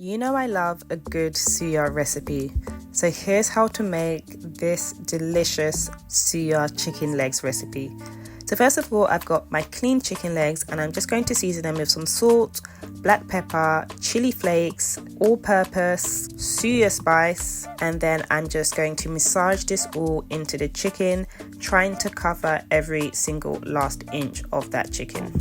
You know I love a good suya recipe, so here's how to make this delicious suya chicken legs recipe. So first of all, I've got my clean chicken legs and I'm just going to season them with some salt, black pepper, chili flakes, all-purpose suya spice, and then I'm just going to massage this all into the chicken, trying to cover every single last inch of that chicken.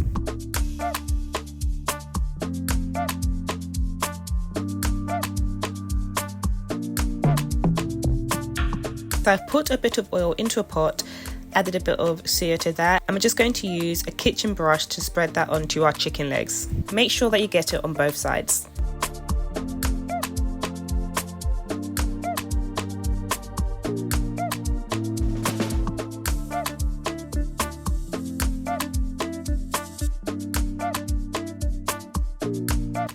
So I've put a bit of oil into a pot, added a bit of suya to that. I'm just going to use a kitchen brush to spread that onto our chicken legs. Make sure that you get it on both sides.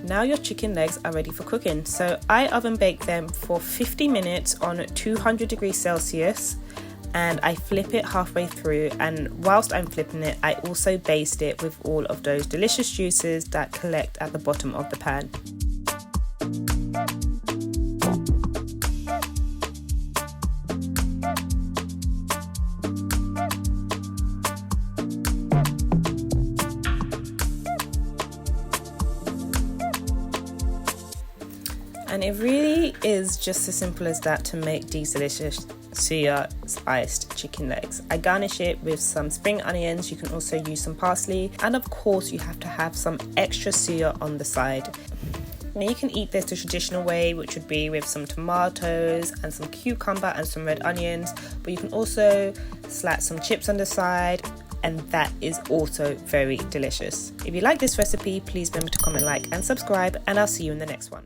Now your chicken legs are ready for cooking. So I oven bake them for 50 minutes on 200 degrees Celsius and I flip it halfway through, and whilst I'm flipping it I also baste it with all of those delicious juices that collect at the bottom of the pan. And it really is just as simple as that to make these delicious suya spiced chicken legs. I garnish it with some spring onions. You can also use some parsley, and of course you have to have some extra suya on the side. Now you can eat this the traditional way, which would be with some tomatoes and some cucumber and some red onions, but you can also slat some chips on the side, and that is also very delicious. If you like this recipe, please remember to comment, like and subscribe, and I'll see you in the next one.